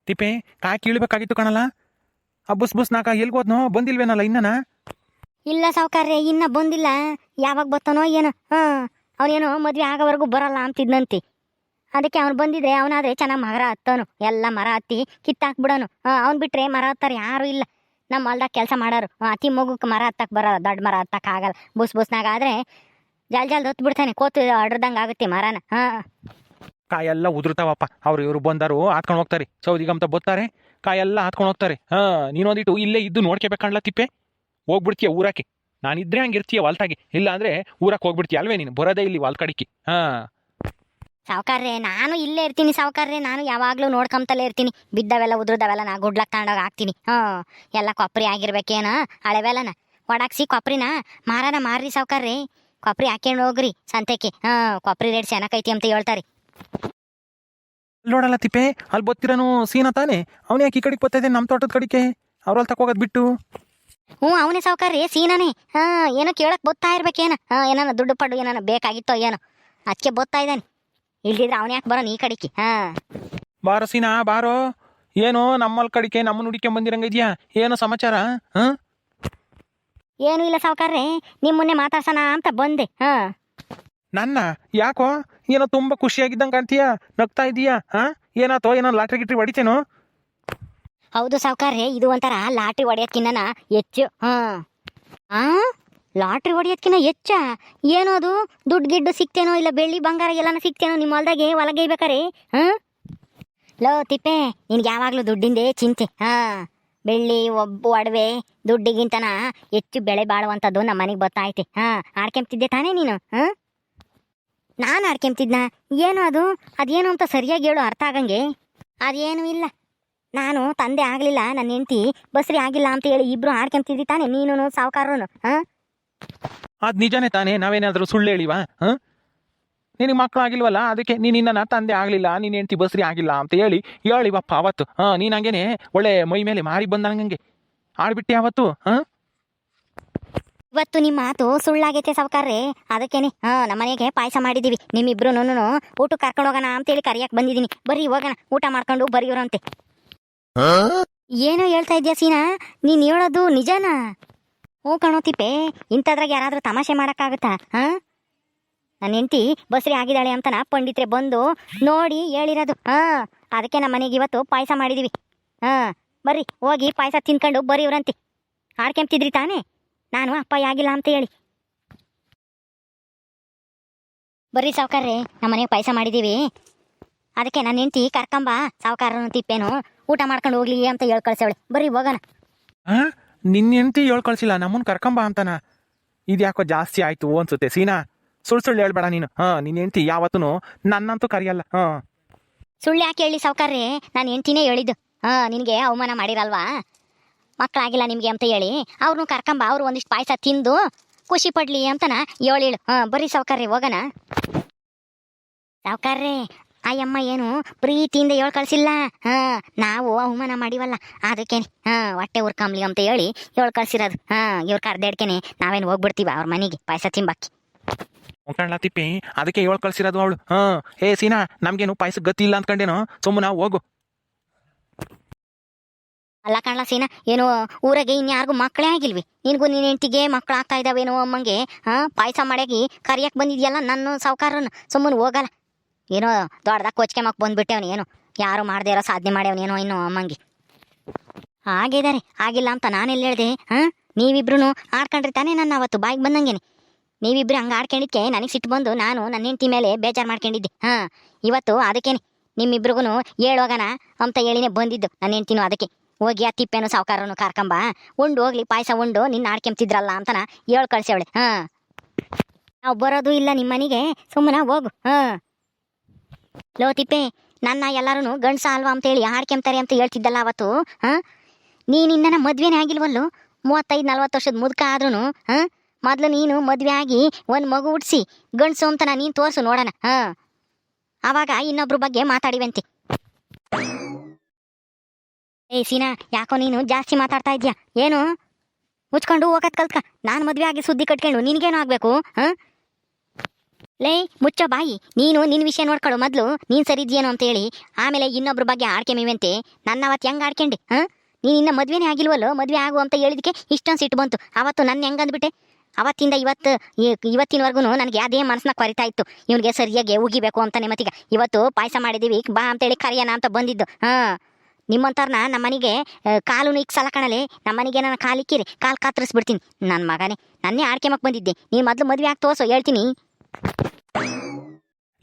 ತಿಪ್ಪೆ ಕಾಯಿ ಕೀಳ್ಬೇಕಾಗಿತ್ತು ಕಣಲ್ಲ. ಆ ಬುಸ್ ನಾಕ ಎಲ್ಗೋದ್ನೋ ಬಂದಿಲ್ವೇನಲ್ಲ ಇನ್ನನ? ಇಲ್ಲ ಸಾವುಕಾರ್ರೆ, ಇನ್ನ ಬಂದಿಲ್ಲ. ಯಾವಾಗ ಬರ್ತಾನೋ ಏನೋ. ಅವನೇನೋ ಮದ್ವೆ ಆಗೋವರೆಗೂ ಬರಲ್ಲ ಅಂತಿದ್ನಂತಿ. ಅದಕ್ಕೆ ಅವ್ನು ಬಂದಿದ್ರೆ ಅವನಾದ್ರೆ ಚೆನ್ನಾಗಿ ಮರ ಹತ್ತನು, ಎಲ್ಲ ಮರ ಹತ್ತಿ ಕಿತ್ತಾಕ್ಬಿಡೋನು. ಅವ್ನು ಬಿಟ್ರೆ ಮರ ಹತ್ತಾರೆ ಯಾರು ಇಲ್ಲ ನಮ್ಮ ಹೊಲ್ದಾಗ ಕೆಲಸ ಮಾಡೋರು. ಅತಿ ಮಗುಕ್ಕೆ ಮರ ಹತ್ತಕ್ಕೆ ಬರಲ್ಲ, ದೊಡ್ಡ ಮರ ಹತ್ತಕ್ಕೆ ಆಗಲ್ಲ. ಬುಸ್ನಾಗ ಆದ್ರೆ ಜಲ್ದಿ ಹತ್ತು ಬಿಡ್ತಾನೆ, ಕೋತು ಅಡ್ರದಂಗೆ ಆಗುತ್ತೆ ಮರನ. ಕಾಯೆಲ್ಲ ಉದುರ್ತಾವಪ್ಪ. ಅವ್ರು ಇವ್ರು ಬಂದಾರು ಹಾತ್ಕೊಂಡು ಹೋಗ್ತಾರೆ, ಸೌದಿಗಂತ ಬರ್ತಾರೆ, ಕಾಯೆಲ್ಲ ಹಾತ್ಕೊಂಡು ಹೋಗ್ತಾರೆ. ನೀನೊಂದಿಟ್ಟು ಇಲ್ಲೇ ಇದ್ದು ನೋಡ್ಕೋಬೇಕಣ್ಣ ತಿಪ್ಪೆ. ಹೋಗ್ಬಿಡ್ತೀಯ ಊರಕ್ಕೆ. ನಾನಿದ್ರೆ ಹಂಗಿರ್ತೀಯ ವಾಲ್ತಾಗೆ, ಇಲ್ಲ ಅಂದ್ರೆ ಊರಕ್ಕೆ ಹೋಗ್ಬಿಡ್ತೀಯ ಅಲ್ವೇ ನೀನು? ಬರೋದೇ ಇಲ್ಲಿ ವಾಲ್ ಕಡಿಕೆ. ಸಾವುಕಾರ್ರೆ, ನಾನು ಇಲ್ಲೇ ಇರ್ತೀನಿ ಸಾವುಕಾರ್ರೆ. ನಾನು ಯಾವಾಗಲೂ ನೋಡ್ಕೊಂತಲೇ ಇರ್ತೀನಿ. ಬಿದ್ದವೆಲ್ಲ ಉದುರ್ದವೆಲ್ಲ ನಾ ಗುಡ್ಲಕ್ಕೆ ತಗೊಂಡೋಗಿ ಹಾಕ್ತೀನಿ. ಎಲ್ಲ ಕೊಬ್ಬರಿ ಆಗಿರ್ಬೇಕೇನ ಹಳೆವೆಲ್ಲನ ಒಡಾಕ್ಸಿ ಕೊಬ್ಬರಿನ ಮಾರಾನ ಮಾರ್ರಿ ಸಾವುಕಾರ್ರೆ. ಕೊಬ್ಬರಿ ಹಾಕ್ಯಂಡು ಹೋಗ್ರಿ ಸಂತೆಗೆ. ಕೊಬ್ಬರಿ ರೇಟ್ ಚೆನ್ನಾಗೈತಿ ಅಂತ ಹೇಳ್ತಾರೆ. ನೋಡಲ್ಲ ತಿಪ್ಪೆ, ಅಲ್ಲಿ ಬತ್ತಿರನು ಸೀನಾ ತಾನೆ? ಅವನೇ ಯಾಕೆ ಈ ಕಡೆಗೆ ಬರ್ತಾ ಇದ್ದಾನೆ ನಮ್ಮ ತೋಟದ ಕಡಿಕೆ? ಅವ್ರಲ್ಲಿ ತಕೋಗೋದು ಬಿಟ್ಟು. ಅವನೇ ಸಾವುಕಾರ್ರೆ, ಸೀನಾನೇ. ಏನೋ ಕೇಳಕ್ ಬತ್ತಾ ಇರ್ಬೇಕೇನ. ಏನಾನ ದುಡ್ಡು ಪಡ್ಡು ಏನಾನ ಬೇಕಾಗಿತ್ತೋ ಏನೋ, ಅದಕ್ಕೆ ಬತ್ತಾ ಇದ್ದಾನೆ. ಇಲ್ದಿದ್ರೆ ಅವನೇ ಯಾಕೆ ಬರೋನು ಈ ಕಡೆಗೆ? ಬಾರೋ ಸೀನಾ ಬಾರೋ. ಏನೋ ನಮ್ಮಲ್ಲಿ ಕಡಿಕೆ ನಮ್ಮನ್ನ ಹುಡಿಕೆ ಬಂದಿರಂಗಿದ್ಯಾ? ಏನೋ ಸಮಾಚಾರ? ಏನೂ ಇಲ್ಲ ಸಾವುಕಾರ್ರೆ, ನಿಮ್ಮನ್ನೇ ಮಾತಾಡ್ಸೋಣ ಅಂತ ಬಂದೆ. ನನ್ನ ಯಾಕೋ ಏನೋ ತುಂಬಾ ಖುಷಿಯಾಗಿದ್ದಂಗೆ ಕಾಣ್ತೀಯಾ, ನಗ್ತಾ ಇದೀಯಾ? ಏನಾತೋ, ಏನೋ ಲಾಟ್ರಿ ಗಿಟ್ರಿ ಹೊಡಿತೇನೋ? ಹೌದು ಸಾವುಕಾರ್ರೆ, ಇದು ಒಂಥರ ಲಾಟ್ರಿ ಹೊಡೆಯೋದ್ಕಿನ್ನ ಹೆಚ್ಚು. ಲಾಟ್ರಿ ಹೊಡೆಯೋದ್ಕಿನ್ನ ಹೆಚ್ಚ? ಏನೋ ಅದು? ದುಡ್ಡು ಗಿಡ್ಡು ಸಿಕ್ತೇನೋ, ಇಲ್ಲ ಬೆಳ್ಳಿ ಬಂಗಾರ ಎಲ್ಲಾನ ಸಿಕ್ತೇನೋ ನಿಮ್ಮ ಹೊಲ್ದಾಗೆ ಹೊಲಗೈಬೇಕಾರೆ? ಲೋ ತಿಪ್ಪೆ, ನಿನ್ಗೆ ಯಾವಾಗಲೂ ದುಡ್ಡಿಂದೇ ಚಿಂತೆ. ಬೆಳ್ಳಿ ಒಡವೆ ದುಡ್ಡಿಗಿಂತನ ಹೆಚ್ಚು ಬೆಳೆ ಬಾಳುವಂಥದ್ದು ನಮ್ಮ ಮನೆಗೆ ಗೊತ್ತಾಯ್ತೆ. ಆಡ್ಕೆಂಬ್ತಿದ್ದೆ ತಾನೇ ನೀನು? ನಾನು ಆಡ್ಕೆಂಬ್ತಿದ್ನ? ಏನು ಅದು? ಅದೇನು ಅಂತ ಸರಿಯಾಗಿ ಹೇಳು, ಅರ್ಥ ಆಗಂಗೆ. ಅದೇನು ಇಲ್ಲ, ನಾನು ತಂದೆ ಆಗಲಿಲ್ಲ, ನನ್ನ ಹೆಂಡತಿ ಬಸ್ರಿ ಆಗಿಲ್ಲ ಅಂತ ಹೇಳಿ ಇಬ್ರು ಆಡ್ಕೆಂಬ್ತಿದ್ದಿ ತಾನೆ ನೀನು ಸಾವುಕಾರನು? ಅದು ನಿಜಾನೇ ತಾನೇ? ನಾವೇನಾದರೂ ಸುಳ್ಳು ಹೇಳಿವಾ? ನಿನಗೆ ಮಕ್ಕಳು ಆಗಿಲ್ವಲ್ಲ, ಅದಕ್ಕೆ ನೀನಿನ್ನ ತಂದೆ ಆಗಲಿಲ್ಲ, ನೀನು ಹೆಂಡತಿ ಬಸ್ರಿ ಆಗಿಲ್ಲ ಅಂತ ಹೇಳಿವಪ್ಪ ಅವತ್ತು. ನೀನು ಹಂಗೇನೆ ಒಳ್ಳೆ ಮೈ ಮೇಲೆ ಮಾರಿ ಬಂದಂಗೆ ಆಡ್ಬಿಟ್ಟೆ ಅವತ್ತು. ಇವತ್ತು ನಿಮ್ಮ ಮಾತು ಸುಳ್ಳಾಗೈತೆ ಸಾವುಕಾರ್ರೆ. ಅದಕ್ಕೇನೆ ನಮ್ಮನೆಗೆ ಪಾಯಸ ಮಾಡಿದೀವಿ. ನಿಮ್ಮಿಬ್ರು ಊಟ ಕರ್ಕೊಂಡು ಹೋಗೋಣ ಅಂತೇಳಿ ಕರಿಯಕ್ಕೆ ಬಂದಿದ್ದೀನಿ. ಬರ್ರಿ ಹೋಗೋಣ, ಊಟ ಮಾಡ್ಕೊಂಡು ಬರೀವ್ರಂತೆ. ಏನೋ ಹೇಳ್ತಾ ಇದ್ಯಾ ಸೀನಾ? ನೀನು ಹೇಳೋದು ನಿಜನಾ? ಹ್ಞೂ ಕಣೋ ತಿಪ್ಪೆ, ಇಂಥದ್ರಾಗ ಯಾರಾದರೂ ತಮಾಷೆ ಮಾಡೋಕ್ಕಾಗುತ್ತಾ? ನನ್ನ ಹೆಂಡತಿ ಬಸ್ರಿ ಆಗಿದ್ದಾಳೆ ಅಂತನ ಪಂಡಿತ್ರೆ ಬಂದು ನೋಡಿ ಹೇಳಿರೋದು. ಅದಕ್ಕೆ ನಮ್ಮ ಮನೆಗೆ ಇವತ್ತು ಪಾಯಸ ಮಾಡಿದೀವಿ. ಬರ್ರಿ ಹೋಗಿ ಪಾಯಸ ತಿನ್ಕೊಂಡು ಬರೀವ್ರಂತೆ. ಆಡ್ಕೆಂಬ್ತಿದ್ರಿ ತಾನೇ ನಾನು ಅಪ್ಪ ಆಗಿಲ್ಲ ಅಂತ ಹೇಳಿ. ಬರ್ರಿ ಸಾವುಕಾರ್ರೆ, ನಮ್ಮ ಮನೆಗೆ ಪಾಯಸ ಮಾಡಿದೀವಿ. ಅದಕ್ಕೆ ನನ್ನ ಹೆಂಡತಿ ಕರ್ಕಂಬ ಸಾವುಕಾರನು ತಿಪ್ಪೇನು ಊಟ ಮಾಡ್ಕೊಂಡು ಹೋಗ್ಲಿ ಅಂತ ಹೇಳಿ ಕಳ್ಸವಳೆ. ಬರ್ರಿ ಹೋಗೋಣ. ನಿನ್ನ ಹೆಂಡತಿ ಹೇಳ್ ಕಳ್ಸಿಲ್ಲ, ನಮ್ಮನ್ನ ಕರ್ಕಂಬ ಅಂತನ? ಇದ್ಯಾಕೋ ಜಾಸ್ತಿ ಆಯ್ತು ಅನ್ಸುತ್ತೆ ಸೀನಾ. ಸುಳ್ಳು ಹೇಳ್ಬೇಡ ನೀನು. ನಿನ್ನ ಹೆಂಡತಿ ಯಾವತ್ತೂ ನನ್ನಂತೂ ಕರಿಯಲ್ಲ. ಸುಳ್ಳು ಯಾಕೆ ಹೇಳಿ ಸಾವುಕಾರ್ರೆ? ನಾನು ಹೆಂಡತಿನೇ ಹೇಳಿದ್ದು. ನಿನಗೆ ಅವಮಾನ ಮಾಡಿರಲ್ವಾ, ಮಕ್ಕಳಾಗಿಲ್ಲ ನಿಮಗೆ ಅಂತ ಹೇಳಿ ಅವ್ರನ್ನೂ ಕರ್ಕಂಬ, ಅವ್ರು ಒಂದಿಷ್ಟು ಪಾಯಸ ತಿಂದು ಖುಷಿ ಪಡ್ಲಿ ಅಂತನ ಹೇಳು. ಬರ್ರಿ ಸಾವುಕಾರ್ರೆ ಹೋಗೋಣ. ಸಾವುಕಾರ್ರೆ, ಅಯ್ಯಮ್ಮ ಏನು ಪ್ರೀತಿಯಿಂದ ಹೇಳ್ ಕಳ್ಸಿಲ್ಲ. ನಾವು ಅವಮಾನ ಮಾಡಿವಲ್ಲ, ಅದಕ್ಕೆ ಹೊಟ್ಟೆ ಉರ್ಕಂಬ್ಲಿ ಅಂತ ಹೇಳಿ ಹೇಳ್ ಕಳ್ಸಿರೋದು. ಇವ್ರ ಕರ್ದೇಡ್ಕೆನೆ ನಾವೇನು ಹೋಗ್ಬಿಡ್ತೀವ ಅವ್ರ ಮನೆಗೆ ಪಾಯಸ ತಿಂಬಾಕಿ. ಕಣ್ಲಾ ತಿಪ್ಪಿ, ಅದಕ್ಕೆ ಹೇಳ್ ಕಳ್ಸಿರೋದು ಅವಳು. ಏ ಸೀನಾ, ನಮ್ಗೇನು ಪಾಯಸ ಗತಿ ಇಲ್ಲ ಅಂದ್ಕೊಂಡೇನು? ಸುಮ್ಮನ ಹೋಗು. ಅಲ್ಲ ಕಣ್ಲ ಸೀನಾ, ಏನು ಊರಾಗೆ ಇನ್ಯಾರಿಗೂ ಮಕ್ಕಳೇ ಆಗಿಲ್ವಿ? ನಿನ್ಗೂ ನಿನ್ನ ಹೆಂಡತಿಗೆ ಮಕ್ಕಳು ಆಗ್ತಾ ಇದಾವೇನೋ ಅಮ್ಮಂಗೆ ಪಾಯಸ ಮಾಡಾಗಿ ಕರಿಯಕ್ಕೆ ಬಂದಿದ್ಯಲ್ಲ ನನ್ನ ಸಾವುಕಾರನ. ಸುಮ್ಮನೆ ಹೋಗಲ್ಲ. ಏನೋ ದೊಡ್ಡದಾಗ ಕೋಚಿಗೆ ಮಕ್ಕ ಬಂದ್ಬಿಟ್ಟೆವನು, ಏನು ಯಾರು ಮಾಡದೇ ಇರೋ ಸಾಧನೆ ಮಾಡ್ಯವನೇನೋ ಇನ್ನು ಅಮ್ಮಂಗೆ. ಆಗಿದ್ದಾರೆ, ಆಗಿಲ್ಲ ಅಂತ ನಾನೆಲ್ಲ ಹೇಳ್ದೆ? ನೀವಿಬ್ರು ಆಡ್ಕೊಂಡ್ರಿ ತಾನೇ ನನ್ನ ಅವತ್ತು ಬಾಯಿಗೆ ಬಂದಂಗೆನೆ. ನೀವಿಬ್ರು ಹಂಗೆ ಆಡ್ಕೊಂಡಿದ್ಕೆ ನನಗೆ ಸಿಟ್ಟು ಬಂದು ನಾನು ನನ್ನ ಹೆಂಡತಿ ಮೇಲೆ ಬೇಜಾರು ಮಾಡ್ಕೊಂಡಿದ್ದೆ. ಇವತ್ತು ಅದಕ್ಕೇನೆ ನಿಮ್ಮಿಬ್ರಿಗೂ ಹೇಳೋಗೋಣ ಅಂತ ಹೇಳಿನೇ ಬಂದಿದ್ದು ನನ್ನ ಹೆಂಡ್ತಿನೂ. ಅದಕ್ಕೆ ಹೋಗಿ ಆ ತಿಪ್ಪೇನು ಸಾವುಕಾರನು ಕರ್ಕಂಬ, ಉಂಡು ಹೋಗ್ಲಿ ಪಾಯಸ ಉಂಡು ನಿನ್ನ ಆಡ್ಕೆಂಬ್ತಿದ್ರಲ್ಲ ಅಂತನ ಹೇಳ್ ಕಳ್ಸವಳೆ. ನಾವು ಬರೋದು ಇಲ್ಲ ನಿಮ್ಮ ಮನೆಗೆ, ಸುಮ್ಮನ ಹೋಗು. ಲೋ ತಿಪ್ಪೆ, ನನ್ನ ಎಲ್ಲರೂ ಗಂಡಸ ಅಲ್ವಾ ಅಂತೇಳಿ ಆಡ್ಕೆಂಬ್ತಾರೆ ಅಂತ ಹೇಳ್ತಿದ್ದಲ್ಲ ಅವತ್ತು. ನೀನಿನ್ನ ಮದ್ವೆನೇ ಆಗಿಲ್ವಲ್ಲೋ, 35-40 ವರ್ಷದ ಮುದುಕ ಆದ್ರೂ. ಮೊದಲು ನೀನು ಮದ್ವೆ ಆಗಿ ಒಂದು ಮಗು ಹುಟ್ಟಿಸಿ ಗಂಡಸು ಅಂತನ ನೀನು ತೋರಿಸು ನೋಡೋಣ. ಆವಾಗ ಇನ್ನೊಬ್ರ ಬಗ್ಗೆ ಮಾತಾಡಿವಂತೆ. ಏ ಸೀನಾ, ಯಾಕೋ ನೀನು ಜಾಸ್ತಿ ಮಾತಾಡ್ತಾ ಇದ್ಯಾ? ಏನು ಮುಚ್ಕೊಂಡು ಹೋಗತ್ ಕಲ್ತ್ಕ. ನಾನು ಮದ್ವೆ ಆಗಿ ಸುದ್ದಿ ಕಟ್ಕೊಂಡು ನಿನಗೇನು ಆಗ್ಬೇಕು? ಲೇ ಮುಚ್ಚೋ ಬಾಯಿ, ನೀನು ನಿನ್ನ ವಿಷಯ ನೋಡ್ಕೊಳ್ಳು ಮೊದಲು. ನೀನು ಸರಿ ಇದೆಯೇನೋ ಅಂತ ಹೇಳಿ ಆಮೇಲೆ ಇನ್ನೊಬ್ರ ಬಗ್ಗೆ ಆಡ್ಕೆಮಿವಂತೆ ನನ್ನ ಅವತ್ತು ಹೆಂಗೆ ಆಡ್ಕೊಂಡೆ? ನೀನು ಇನ್ನ ಮದುವೆನೇ ಆಗಿಲ್ವಲ್ಲೋ, ಮದುವೆ ಆಗು ಅಂತ ಹೇಳಿದಕ್ಕೆ ಇಷ್ಟೊಂದು ಸಿಟ್ಟು ಬಂತು ಅವತ್ತು. ನನ್ನ ಹೆಂಗೆ ಅಂದ್ಬಿಟ್ಟೆ? ಅವತ್ತಿಂದ ಇವತ್ತಿನವರೆಗೂ ನನಗೆ ಅದೇ ಮನಸ್ಸನ್ನ ಕೊರಿತಾ ಇತ್ತು, ಇವನಿಗೆ ಸರಿಯಾಗಿ ಉಗಿಬೇಕು ಅಂತಾನೆ. ಮತ್ತೀಗ ಇವತ್ತು ಪಾಯಸ ಮಾಡಿದ್ದೀವಿ ಬಾ ಅಂತೇಳಿ ಕರಿಯೋಣ ಅಂತ ಬಂದಿದ್ದು. ನಿಮ್ಮಂಥವ್ರನ್ನ ನಮ್ಮ ಮನೆಗೆ ಕಾಲು ಈಗ ಸಲ ಕಣಲೆ, ನಮ್ಮ ಮನೆಗೆ ನನ್ನ ಕಾಲಿಕ್ಕಿರಿ ಕಾಲು ಕಾತ್ರಿಸ್ಬಿಡ್ತೀನಿ. ನನ್ನ ಮಗನೇ, ನನ್ನೇ ಆಡ್ಕೆಮಕ್ಕೆ ಬಂದಿದ್ದೆ. ನೀನು ಮೊದಲು ಮದುವೆ ಆಗಿ ತೋರ್ಸು ಹೇಳ್ತೀನಿ.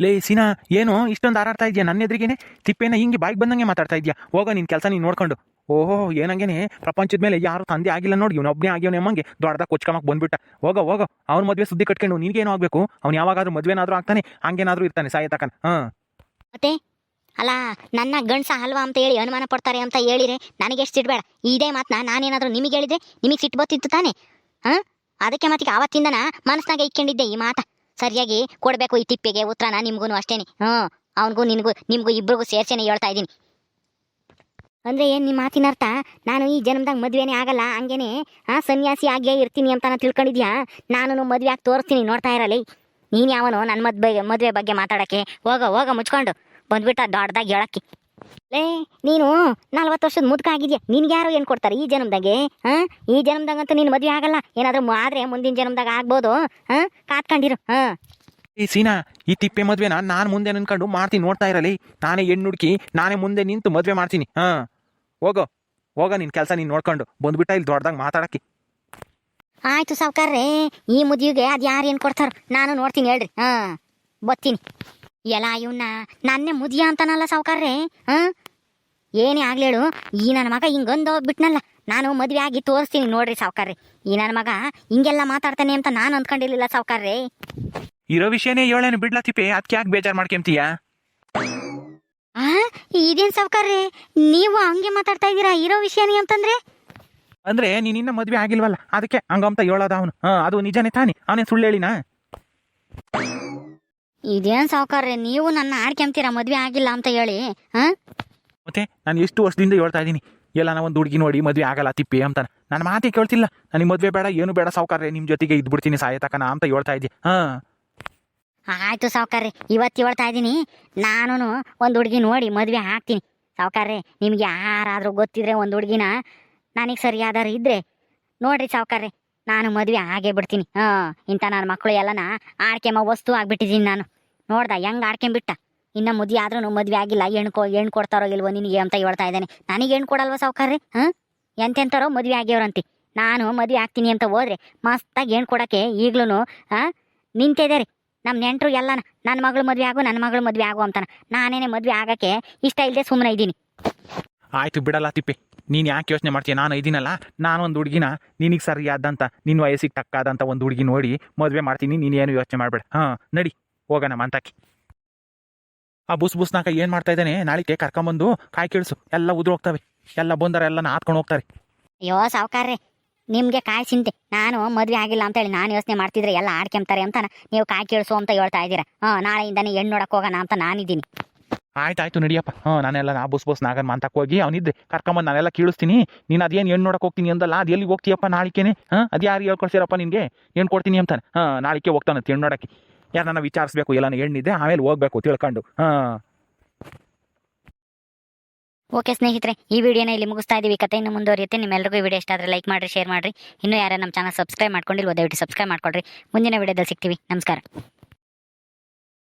ಲೇ ಸೀನಾ, ಏನು ಇಷ್ಟೊಂದು ಹಾರಾಡ್ತಾ ಇದೆಯಾ ನನ್ನ ಎದುರಿಗೇನೆ? ತಿಪ್ಪೇನ ಹಿಂಗೆ ಬಾಯಿಗೆ ಬಂದಂಗೆ ಮಾತಾಡ್ತಾ ಇದೆಯಾ? ಹೋಗೋ ನಿನ್ನ ಕೆಲಸ ನೀನು ನೋಡ್ಕೊಂಡು. ಓಹೋ, ಏನಂಗೇನೆ ಪ್ರಪಂಚದ ಮೇಲೆ ಯಾರು ತಂದೆ ಆಗಿಲ್ಲ ನೋಡಿ, ಇವನೊಬ್ಬನೇ ಆಗ್ಯವನೇ ಅಮ್ಮಂಗೆ ದೊಡ್ಡದಾಗ ಕೊಚ್ಕಮಕ್ಕೆ ಬಂದ್ಬಿಟ್ಟ. ಹೋಗೋ ಅವ್ನ ಮದುವೆ ಸುದ್ದಿ ಕಟ್ಕೊಂಡು ನಿನಗೇನು ಆಗಬೇಕು? ಅವ್ನು ಯಾವಾಗಾದ್ರೂ ಮದುವೆನಾದ್ರೂ ಆಗ್ತಾನೆ, ಹಂಗೇನಾದ್ರೂ ಇರ್ತಾನೆ ಸಾಯತಕನ. ಮತ್ತೆ ಅಲ್ಲ, ನನ್ನ ಗಂಡಸ ಅಲ್ವಾ ಅಂತ ಹೇಳಿ ಅನುಮಾನ ಪಡ್ತಾರೆ ಅಂತ ಹೇಳಿದ್ರೆ ನನಗೆ ಎಷ್ಟು ಸಿಟ್ಬೇಡ. ಇದೇ ಮಾತನ್ನ ನಾನೇನಾದರೂ ನಿಮಗೆ ಹೇಳಿದ್ರೆ ನಿಮಗೆ ಸಿಟ್ಟು ಬರ್ತಿತ್ತು ತಾನೆ? ಅದಕ್ಕೆ ಮತ್ತೀಗ ಆವತ್ತಿಂದನ ಮನಸ್ಸಿನಾಗೆ ಇಟ್ಕೊಂಡಿದ್ದೆ ಈ ಮಾತ. ಸರಿಯಾಗಿ ಕೊಡಬೇಕು ಈ ತಿಪ್ಪೆಗೆ ಉತ್ತರನ, ನಿಮ್ಗೂ ಅಷ್ಟೇನೆ. ಅವನಿಗೂ ನಿಮಗೂ ಇಬ್ರಿಗೂ ಸೇರ್ಸೇನೆ ಹೇಳ್ತಾ ಇದ್ದೀನಿ. ಅಂದರೆ ಏನು ನಿಮ್ಮ ಮಾತಿನ ಅರ್ಥ? ನಾನು ಈ ಜನ್ಮದಾಗ ಮದುವೆನೇ ಆಗಲ್ಲ, ಹಂಗೇನೆ ಸನ್ಯಾಸಿ ಆಗೇ ಇರ್ತೀನಿ ಅಂತ ನಾನು ತಿಳ್ಕೊಂಡಿದ್ಯಾ? ನಾನು ಮದುವೆ ಆಗಿ ತೋರಿಸ್ತೀನಿ, ನೋಡ್ತಾ ಇರಲಿ. ನೀನು ಯಾವನು ನನ್ನ ಮದುವೆ ಬಗ್ಗೆ ಮಾತಾಡೋಕ್ಕೆ? ಹೋಗ ಮುಚ್ಕೊಂಡು ಬಂದ್ಬಿಟ್ಟ ದೊಡ್ಡದಾಗಿ ಹೇಳಕ್ಕೆ. ಲೇ ನೀನು 40 ವರ್ಷದ ಮುದುಕ ಆಗಿದ್ಯಾ, ನಿನ್ಗೆ ಯಾರು ಏನು ಕೊಡ್ತಾರೆ ಈ ಜನ್ಮದಾಗೆ? ಈ ಜನ್ಮದಾಗಂತೂ ನೀನು ಮದುವೆ ಆಗಲ್ಲ. ಏನಾದರೂ ಆದರೆ ಮುಂದಿನ ಜನ್ಮದಾಗ ಆಗ್ಬೋದು. ಕಾತ್ಕೊಂಡಿರು. ಈ ಸೀನಾ, ಈ ತಿಪ್ಪೆ ಮದುವೆನ ನಾನು ಮುಂದೆ ನಿಂತ್ಕೊಂಡು ಮಾಡ್ತೀನಿ, ನೋಡ್ತಾ ಇರಲಿ. ನಾನೇ ಹೆಣ್ಣು ಹುಡುಕಿ ನಾನೇ ಮುಂದೆ ನಿಂತು ಮದುವೆ ಮಾಡ್ತೀನಿ. ಹೋಗ ನಿನ್ನ ಕೆಲಸ ನೀನು ನೋಡ್ಕೊಂಡು ಬಂದ್ಬಿಟ್ಟ ಇಲ್ಲಿ ದೊಡ್ಡದಾಗ ಮಾತಾಡಕ್ಕೆ. ಆಯ್ತು ಸಾವ್ಕಾರ್ರೆ, ಈ ಮದುವೆಗೆ ಅದು ಯಾರು ಏನು ಕೊಡ್ತಾರೋ ನಾನು ನೋಡ್ತೀನಿ, ಹೇಳ್ರಿ. ಬತ್ತೀನಿ. ಎಲ್ಲ ಇವನ್ನ ನನ್ನೇ ಮುದಿಯ ಅಂತಾನಲ್ಲ ಸಾವ್ಕಾರ್ರೆ. ಏನೇ ಆಗ್ಲೇಳು, ಈ ನನ್ನ ಮಗ ಹಿಂಗೊಂದು ಹೋಗ್ಬಿಟ್ನಲ್ಲ, ನಾನು ಮದುವೆ ಆಗಿ ತೋರಿಸ್ತೀನಿ ನೋಡ್ರಿ ಸಾವ್ಕಾರ್ರೆ. ಈ ನನ್ನ ಮಗ ಹಿಂಗೆಲ್ಲ ಮಾತಾಡ್ತಾನೆ ಅಂತ ನಾನು ಅಂದ್ಕೊಂಡಿರ್ಲಿಲ್ಲ ಸಾವ್ಕಾರ್ರೆ. ಇರೋ ವಿಷಯನೇ ಹೇಳೇನು ಬಿಡ್ಲಾ ತಿಪ್ಪೆ, ಅದಕ್ಕೆ ಯಾಕೆ ಬೇಜಾರು ಮಾಡ್ಕೊಂತೀಯ? ಇದೇನು ಸಾವ್ಕಾರ್ರೆ, ನೀವು ಹಂಗೆ ಮಾತಾಡ್ತಾ ಇದ್ದೀರಾ? ಇರೋ ವಿಷಯನೇ ಅಂತಂದ್ರೆ ಅಂದ್ರೆ ನೀನಿನ್ನ ಮದುವೆ ಆಗಿಲ್ವಲ್ಲ, ಅದಕ್ಕೆ ಹಂಗಂತ ಹೇಳೋದ ಅವನು. ಅದು ನಿಜನೇ ತಾನೆ, ಅವನೇ ಸುಳ್ಳು ಹೇಳಿನಾ? ಇದೇನು ಸಾವ್ಕಾರ್ರೆ, ನೀವು ನನ್ನ ಆಡ್ಕೊಂತೀರಾ ಮದುವೆ ಆಗಿಲ್ಲ ಅಂತ ಹೇಳಿ? ಮತ್ತೆ ನಾನು ಎಷ್ಟು ವರ್ಷದಿಂದ ಹೇಳ್ತಾ ಇದ್ದೀನಿ, ಎಲ್ಲ ನಾ ಒಂದು ಹುಡುಗಿ ನೋಡಿ ಮದುವೆ ಆಗಲ್ಲ ತಿಪ್ಪೆ ಅಂತಾನೆ. ನನ್ನ ಮಾತೇ ಕೇಳ್ತಿಲ್ಲ. ನನಗೆ ಮದುವೆ ಬೇಡ, ಏನು ಬೇಡ ಸಾವ್ಕಾರ್ರೆ, ನಿಮ್ಮ ಜೊತೆಗೆ ಇದ್ಬಿಡ್ತೀನಿ ಸಾಯತಕನ ಅಂತ ಹೇಳ್ತಾ ಇದ್ದೆ. ಆಯ್ತು ಸಾವ್ಕಾರ್ರೆ, ಇವತ್ತು ಹೇಳ್ತಾ ಇದ್ದೀನಿ. ನಾನು ಒಂದು ಹುಡುಗಿ ನೋಡಿ ಮದುವೆ ಆಗ್ತೀನಿ ಸಾವ್ಕಾರ್ರೆ. ನಿಮ್ಗೆ ಯಾರಾದರೂ ಗೊತ್ತಿದ್ರೆ ಒಂದು ಹುಡುಗಿನ ನನಗೆ ಸರಿಯಾದಾರು ಇದ್ರೆ ನೋಡ್ರಿ ಸಾವ್ಕಾರ್ರೆ, ನಾನು ಮದುವೆ ಆಗೇ ಬಿಡ್ತೀನಿ. ಇಂಥ ನನ್ನ ಮಕ್ಕಳು ಎಲ್ಲನ ಆಡ್ಕೆಮ್ಮ ವಸ್ತು ಆಗ್ಬಿಟ್ಟಿದ್ದೀನಿ ನಾನು. ನೋಡ್ದ ಹೆಂಗೆ ಆಡ್ಕೊಂಬಿಟ್ಟ. ಇನ್ನು ಮದುವೆ ಆದ್ರೂ ಮದುವೆ ಆಗಿಲ್ಲ, ಹೆಣ್ಣು ಕೊಡ್ತಾರೋ ಇಲ್ವೋ ನಿನಗೆ ಅಂತ ಹೇಳ್ತಾ ಇದ್ದಾನೆ. ನನಗೆ ಹೆಣ್ಣು ಕೊಡಲ್ವ ಸಾವ್ಕಾರ್ರೆ? ಎಂತೆಂತಾರೋ ಮದುವೆ ಆಗ್ಯವ್ರಂತೆ. ನಾನು ಮದುವೆ ಆಗ್ತೀನಿ ಅಂತ ಹೋದ್ರೆ ಮಸ್ತಾಗಿ ಹೆಣ್ಣು ಕೊಡೋಕ್ಕೆ ಈಗ್ಲೂ ನಿಂತಿದ್ದಾರೆ ನಮ್ಮ ನೆಂಟರು ಎಲ್ಲನ. ನನ್ನ ಮಗಳು ಮದುವೆ ಆಗು ಅಂತಾನ. ನಾನೇನೆ ಮದುವೆ ಆಗೋಕ್ಕೆ ಇಷ್ಟ ಇಲ್ಲದೆ ಸುಮ್ಮನೆ ಇದ್ದೀನಿ. ಆಯ್ತು ಬಿಡಲ್ಲ ತಿಪ್ಪೆ, ನೀನು ಯಾಕೆ ಯೋಚನೆ ಮಾಡ್ತೀಯ? ನಾನು ಇದೀನಲ್ಲ, ನಾನೊಂದು ಹುಡುಗಿನ ನಿನಗೆ ಸರಿಯಾದಂಥ ನಿನ್ನ ವಯಸ್ಸಿಗೆ ತಕ್ಕಾದಂಥ ಒಂದು ಹುಡುಗಿ ನೋಡಿ ಮದುವೆ ಮಾಡ್ತೀನಿ. ನೀನೇನು ಯೋಚನೆ ಮಾಡಬೇಡ. ನಡಿ ಹೋಗೋಣ ಮಂತಾಕಿ. ಆ ಬುಸ್ನಾಕ ಏನು ಮಾಡ್ತಾ ಇದ್ದಾನೆ? ನಾಳಿಕೆ ಕರ್ಕೊಂಬಂದು ಕಾಯಿ ಕೀಳ್ಸು, ಎಲ್ಲ ಉದುರು ಹೋಗ್ತವೆ. ಎಲ್ಲ ಬಂದಾರೆ, ಎಲ್ಲನ ಹಾತ್ಕೊಂಡು ಹೋಗ್ತಾರೆ. ಅಯ್ಯೋ ಸಾವ್ಕಾರ್ರೆ, ನಿಮಗೆ ಕಾಯಿ ಚಿಂತೆ. ನಾನು ಮದುವೆ ಆಗಿಲ್ಲ ಅಂತೇಳಿ ನಾನು ಯೋಚನೆ ಮಾಡ್ತಿದ್ರೆ ಎಲ್ಲ ಆಡ್ಕೊಂತಾರೆ ಅಂತ ನೀವು ಕಾಯಿ ಕೀಳ್ಸು ಅಂತ ಹೇಳ್ತಾ ಇದ್ದೀರಾ. ನಾಳೆಯಿಂದನೇ ಹೆಣ್ಣು ನೋಡಕ್ಕೆ ಹೋಗೋಣ ಅಂತ ನಾನಿದ್ದೀನಿ. ಆಯ್ತು ನಡಿಯಪ್ಪ. ನಾನೆಲ್ಲ ನಾ ಬುಸ್ ನಾಗನ್ ಮಂತಕ್ಕೆ ಹೋಗಿ ಅವನಿದ್ರೆ ಕರ್ಕೊಂಬಂದು ನಾನೆಲ್ಲ ಕೀಳಿಸ್ತೀನಿ. ನೀನು ಅದೇನು ಹೆಣ್ಣು ನೋಡಕ್ಕೆ ಹೋಗ್ತೀನಿ ಅಂದಲ್ಲ, ಅದು ಎಲ್ಲಿಗೆ ಹೋಗ್ತೀಯಪ್ಪ ನಾಳಿಕೆನೆ? ಅದು ಯಾರು ಹೇಳ್ಕೊಳ್ಸಿರಪ್ಪ ನಿನಗೆ ಹೆಣ್ಣು ಕೊಡ್ತೀನಿ ಅಂತಾನೆ? ನಾಳಿಕೆ ಹೋಗ್ತಾನೆ ಹೆಣ್ಣು ನೋಡಕ್ಕೆ. ಯಾರನ್ನ ವಿಚಾರಿಸ್ಬೇಕು, ಎಲ್ಲ ಹೆಣ್ಣಿದೆ, ಆಮೇಲೆ ಹೋಗ್ಬೇಕು ತಿಳ್ಕೊಂಡು. ಓಕೆ ಸ್ನೇಹಿತರೆ, ಈ ವಿಡಿಯೋನ ಇಲ್ಲಿ ಮುಗಿಸ್ತಾ ಇದೀವಿ. ಕತೆ ಇನ್ನು ಮುಂದುವರಿಯುತ್ತೆ. ನಿಮ್ಮೆಲ್ಲರಿಗೂ ಈ ವಿಡಿಯೋ ಇಷ್ಟ ಆದರೆ ಲೈಕ್ ಮಾಡಿರಿ, ಶೇರ್ ಮಾಡಿರಿ. ಇನ್ನೂ ಯಾರು ನಮ್ಮ ಚಾನಲ್ ಸಬ್ಸ್ಕ್ರೈಬ್ ಮಾಡ್ಕೊಂಡಿಲ್ವೋ ದಯವಿಟ್ಟು ಸಬ್ಸ್ಕ್ರೈಬ್ ಮಾಡ್ಕೊಳ್ರಿ. ಮುಂದಿನ ವಿಡಿಯೋದಲ್ಲಿ ಸಿಗ್ತೀವಿ. ನಮಸ್ಕಾರ.